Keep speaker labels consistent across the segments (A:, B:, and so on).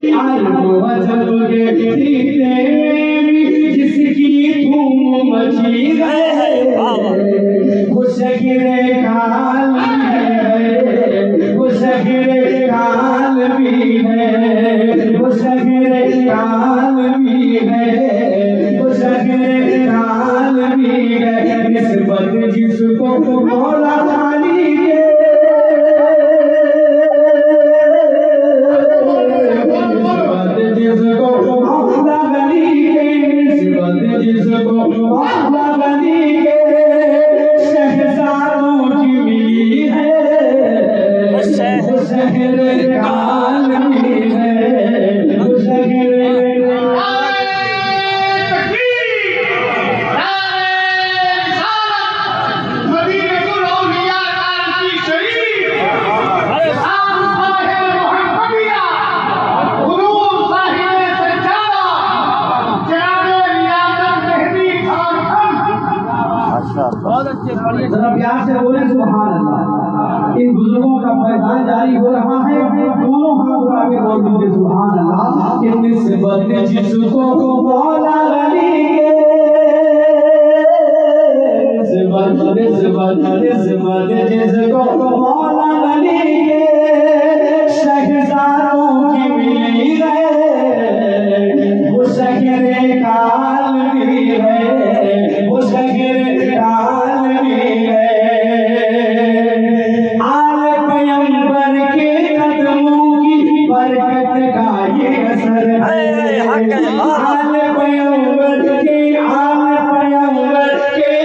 A: जब के सीने में जिसकी धूम मची है वो शगरे काल है, वो शगरे काल भी है, वो शगरे काल भी है, वो शगरे काल भी है। निस्बत जिसको मौला अली के जिसको मौला अली के जिसको मौला अली के शहजादों की मिली है वो शहरे काल में है, वो शहरे
B: बहुत अच्छे बढ़िया
A: जरा प्यार से बोले सुभान अल्लाह। इन बुजुर्गों का फैजान जारी हो रहा है, दोनों हाथ उठा के बोल दीजिए सुभान अल्लाह। इन निस्बत जिसको मौला अली के निस्बत जिसको मौला अली के शहजादों की मिली है वो शगरे काल भी है, वो शगरे काल भी है। आल पैगंबर के कदमों की बरकत का ये असर है। आल पैगंबर के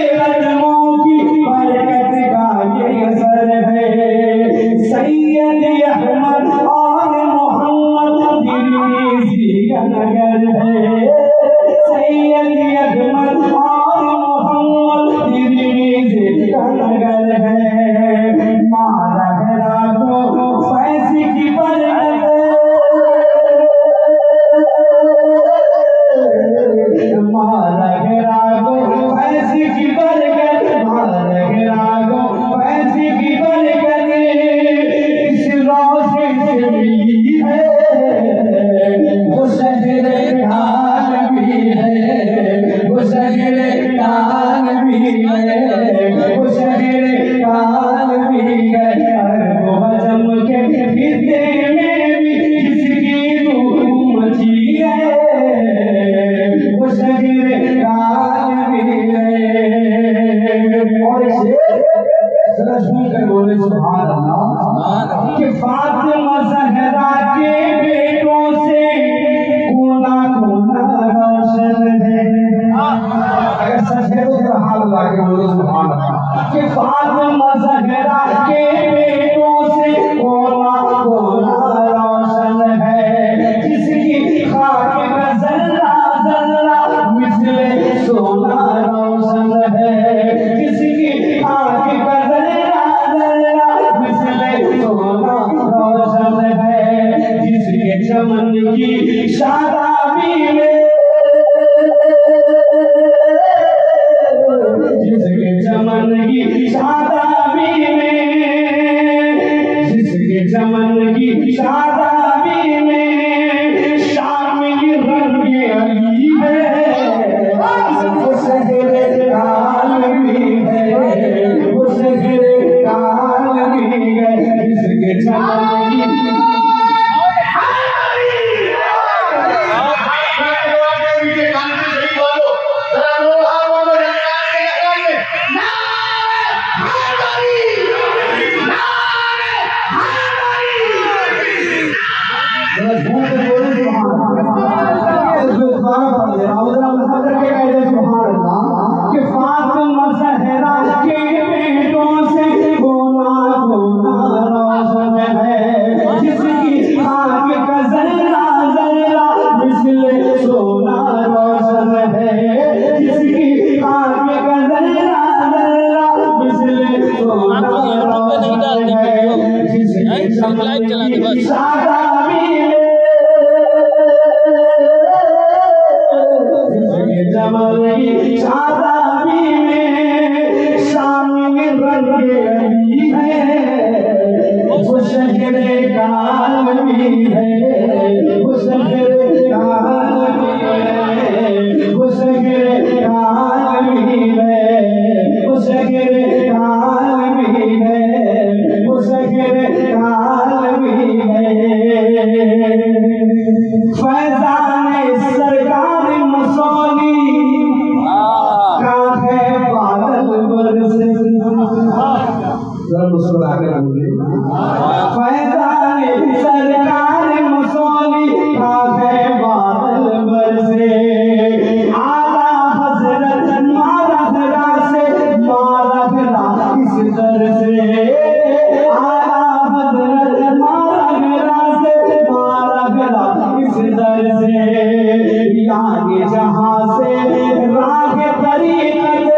A: कदमों की बरकत का ये असर है। सैयद अहमद और मोहम्मद तिरमिज़ी का नगर है। सैयद अहमद और मोहम्मद तिरमिज़ी का नगर है। मारा है रातों फैज़ की बरकत, मारा है रातों फैज़ की बरकत, मारा है रातों फैज़ की बरकत इस रोज़े से मिली है वो शहरे काल भी है, वो शहरे काल भी है, वो शहरे काल भी है। वो हजम के खिते में भी जिसकी धूम मची है वो शहरे काल भी है। और जरा सुनकर बोले सुभान अल्लाह कि फातिमा ज़हरा के बेटों से कोना कोना रोशन है। अगर सच है तो जरा हाथ लगा के बोले सुभान अल्लाह कि फातिमा ज़हरा के बेटों से कोना कोना रोशन है। जिसकी खाक का जर्रा जर्रा मिसले सोना रोशन है, जिसकी खाक का जर्रा जर्रा मिसले सोना रोशन है। जिसके चमन की शादाबी में, जिसके चमन की शादाबी में, जिसके चमन की शादाबी में शामिल रंग अली है वो शहरे काल भी है, वो शहरे काल भी है। जिसके चमन की फातिमा ज़हरा के बेटों से कोना कोना रोशन है। जिसकी खाक का जर्रा जर्रा मिसले सोना रोशन है, जिसकी खाक का जर्रा जर्रा मिसले सोना रोशन है। जिसकी शादाबी में इस दर से, यानी जहां से राह तरीक़त,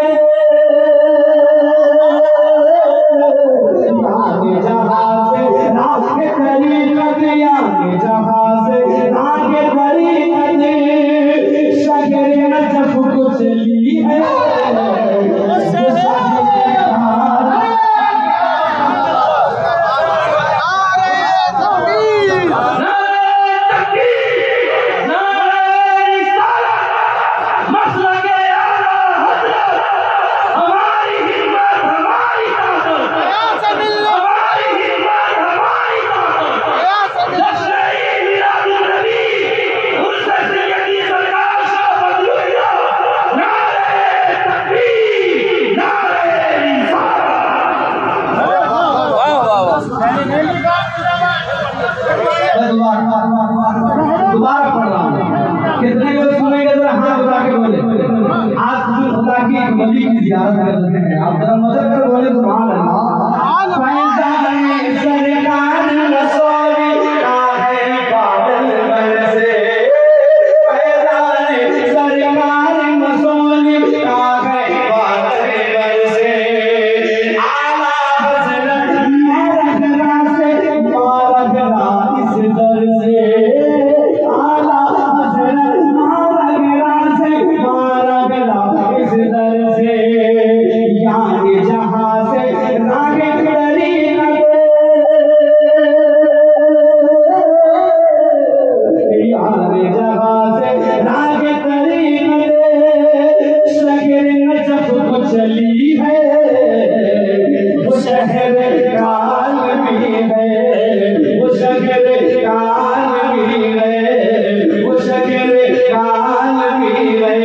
A: यानी जहां से राह तरीक़त, यानी जहां से राह तरीक़त, शहर नजफ को चली है दोबारा पढ़ रहा हूँ। कितने लोग सुनेंगे जरा हाथ उठा के बोले। आज जो खुदा की एक वली की ज़ियारत करते हैं, आप जरा मदद कर बोले सुभान अल्लाह। फैज़ाने सरकार रसूल आए बादल बरसे, फैज़ाने सरकार रसूल आए बादल बरसे, आला हज़रत मरहरा से मरहरा इस दर से, आला हज़रत मरहरा से मरहरा इस दर से, यानी जहां से राह तरीक़त, यानी जहां से राह तरीक़त, शहर नजफ को चली है, वो शहर काल भी है, वो शहर काल भी है, वो शहर काल भी है।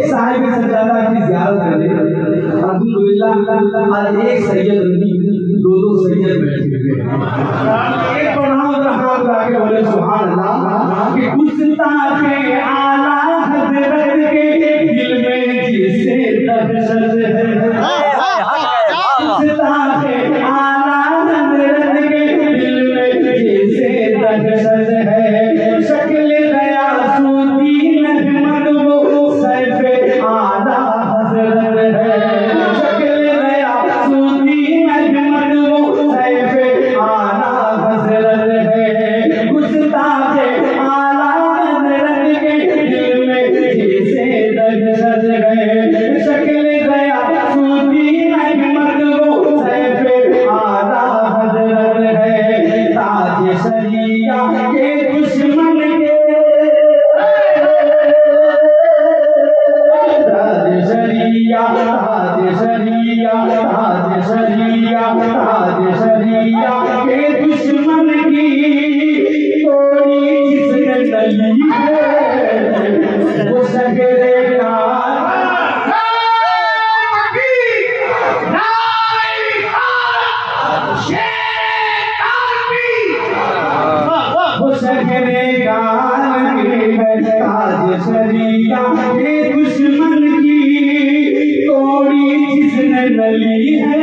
A: साहिब सजादा की ज़ियारत करें, अल्हम्दुलिल्लाह आज एक सैयद नहीं, दो सैयद बैठे हुए हैं। एक पढ़ाओ तो हाथ उठा के बोले सुभान अल्लाह कि गुस्ताखे आला हज़रत के दिल में जिसे दहशत है, गुस्ताखे आला हज़रत के दिल में जिसे दहशत है, शक्ल गया सूती नगमत वो सैफ़े आला हज़रत है, शक्ल गया सूती नगमत वो सैफ़े आला हज़रत है, गुस्ताखे आला हज़रत के दिल में जिसे दहशत है, शक्ल गया सूती नगमत वो सैफ़े आला हज़रत है, ताज शरिया के दुश्मन के, ताज शरिया, ताज शरिया, ताज शरिया, ताज शरिया के दुश्मन की तोड़ी जिसने नली है, वो शहर का वो शहर काल भी है, ताज शरिया के दुश्मन की तोड़ी जिसने नली है,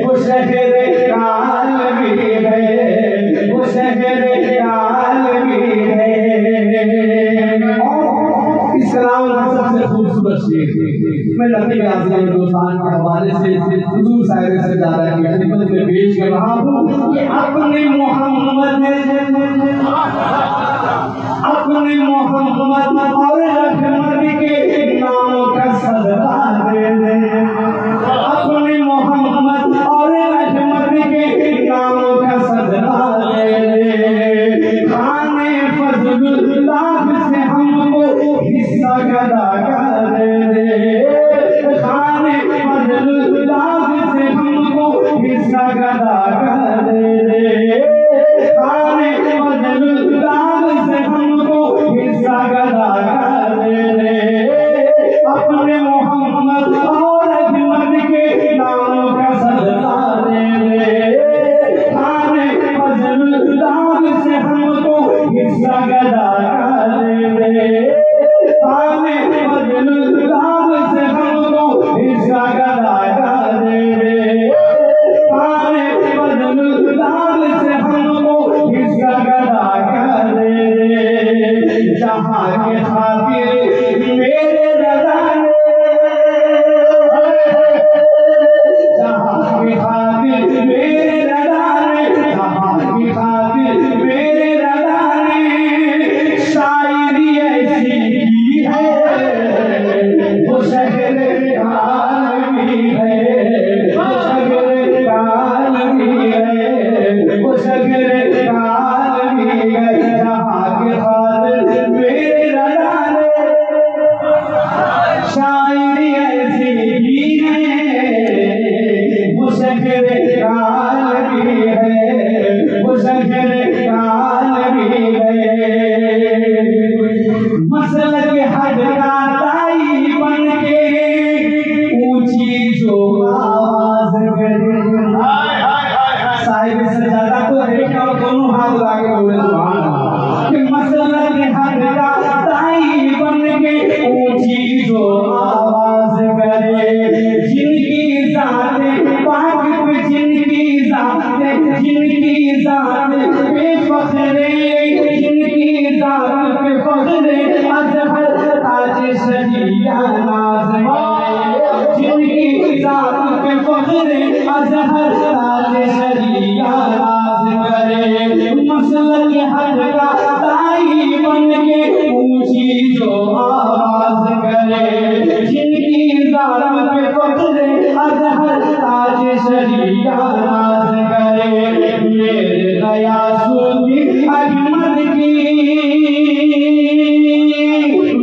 A: वो शहर काल भी है, वो शहर काल भी है। इस्लाम का सबसे खूबसूरत शेर मैं नबी आज़म दोस्तान के हवाले से हुजूर साहिब से ज़्यादा की खिदमत में पेश कर रहा हूँ कि अपने मोहम्मद और रहमत के नाम का सदका दे दे, अपने मोहम्मद और रहमत के नाम का सदका दे दे, खाने फज़लुल्लाह से हमको हिस्सा गदा कर दे दे, खाने फज़लुल्लाह से हमको हिस्सा गदा कर दे दे, खाने फज़लुल्लाह से हमको हिस्सा गदा शहर काल में गए जहाँ के खातिर मेरे रजा ने शायरी ऐसी की है वो शहर काल में है वो शहर काल में है मसलक हद का ताई बन के ऊंची जो आवाज करे साहिब से ज्यादा तो देखे और दोनों हाथ आगे बोले सुभान अल्लाह कि मसलक हद का ताई बन के ऊंची जो आवाज करे जिनकी जात पाक पे जिनकी जात पे फखरे जिनकी जात पे फखरे अजहर ताज शरिया नाज जिनकी जात पे फखरे अजहर ताज शरिया नाज करे मसलक हद का ताई बन के ऊंची जो आवाज करे जिनकी जात पे फखरे अजहर ताज शरिया नाज करे मेरे गयासुद्दीन अहमद की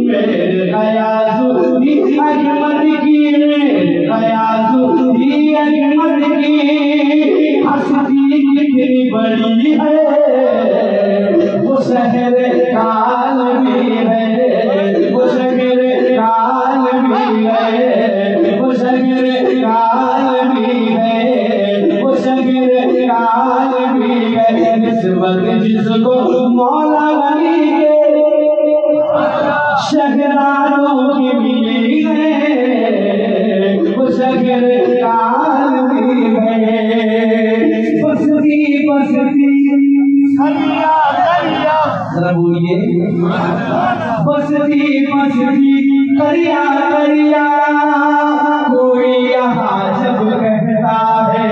A: मेरे गयासुद्दीन अहमद की मेरे गयासुद्दीन अहमद की हस्ती कितनी बड़ी है वो शहर काल में है वो शहर काल में है वो शहर काल में है वो शहर काल में है निस्बत जिसको मौला वली के शहरारों की मिली है वो शहर काल में है बसती बसती जरा बोलिए बसती बसती करिया करिया कोई यहाँ जब कहता है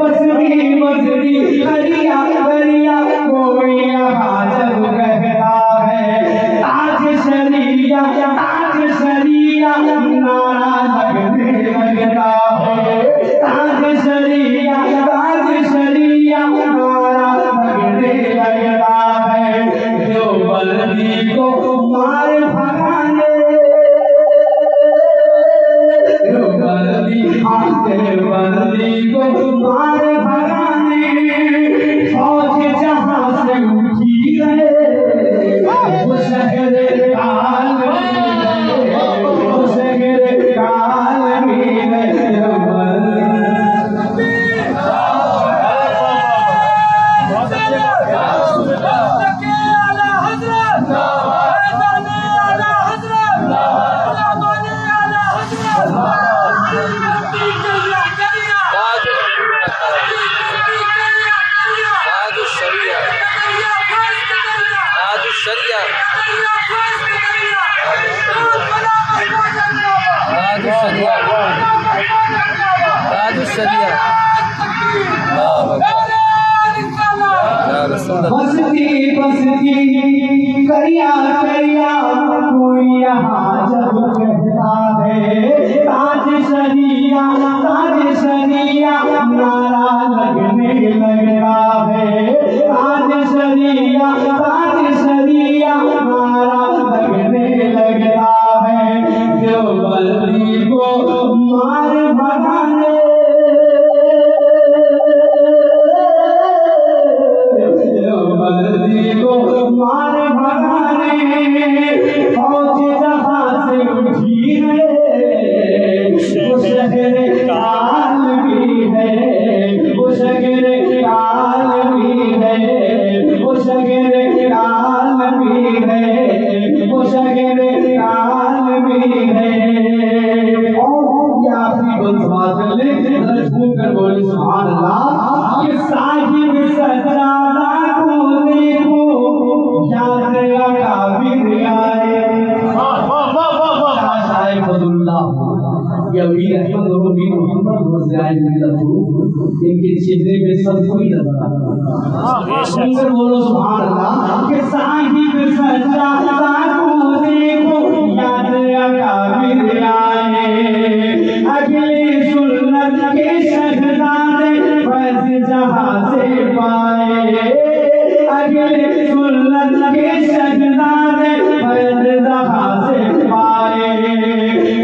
A: बसती बसती करिया करिया कोई यहाँ जब कहता है ताज शरिया नारा लगने लगता है ताज शरिया नारा लगने लगता है जो बल्दी को मार भगाने जो बल्दी को मार भगाने फौज जहाँ से उठी है वो शहर काल में है वो शहर काल में है बसती बसती करिया करिया कोई यहाँ जब कहता है ताज शरिया नारा लगने लगता है ताज शरिया नारा लगने लगता है जो बल्दी को मार भगाने बल्दी को मार भगाने फौज जहाँ से उठी है वो शहर काल भी है वो शहर काल भी है वो शहर काल भी है वो शहर काल भी है और आखिरी बंद समाज कर ले झूम कर बोले सुभान अल्लाह ये साहिब सजराना को देखो याद लगा फिर आए शाह फजुल्लाह या वीर अहमद और वीर मोहम्मद वज़ाइल मिल्लत इनके चेहरे में सब कोई नजर आता है बोलो सुभान अल्लाह के साहिब सजराना को देखो याद लगा फिर आए अगले सुन्नत के शहजादे फैज़ जहां से पाए अगले सुन्नत के शहजादे फैज जहां से पाए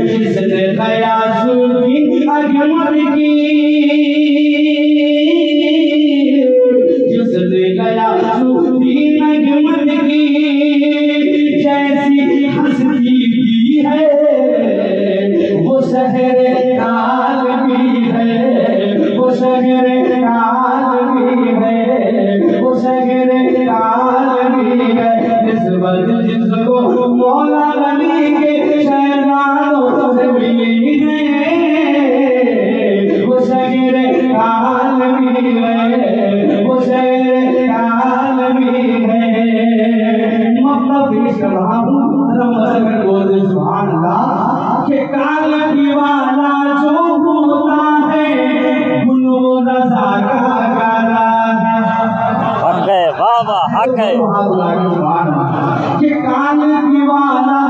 A: जिसने गयासुद्दीन अकबर की जिसने गयासुद्दीन अकबर की जैसी हस्ती दी है वो शहर काल भी है वो शहर काल भी है वो शहर काल भी है इस वक्त जिसको मौला अली के शहजादों से मिली है वो शहर काल भी है वो शहर काल भी है मतलब पेश कर रहा हूँ बोल सुभान अल्लाह के काल दीवाना जो होता है गुनो रज़ा का गाना है
B: हक है वाह वाह हक है
A: के काल दीवाना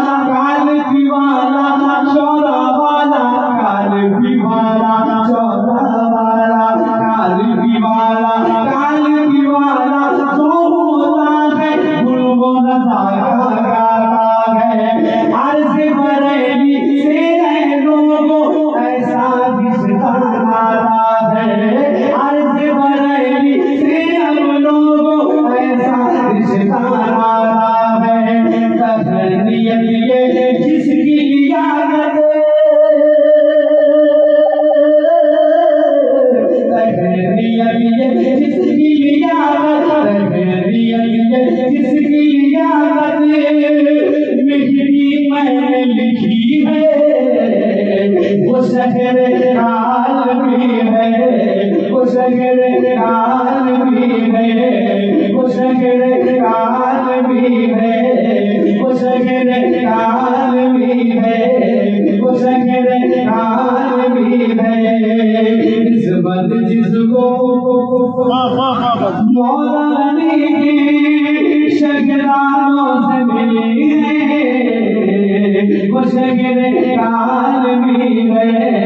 A: चौरा वाला काल दीवाना चौरा वाला काल दीवाना जो होता है गुनो रज़ा का गाना है अर्ज़ बरेली से लोगों ऐसा रिश्ता नाता है अर्ज़ बरेली से हम लोगों ऐसा रिश्ता नाता है तहनीयत ये जिसकी याद तहनीयत ये जिसकी याद मेहदी मैंने लिखी है वो शहर काल भी है वो शहर काल भी है वो शहर काल भी है वो शहर काल भी है वो शहर काल भी है इस वक्त जिसको मौला अली के शहजादों से मिली है वो शहर काल भी है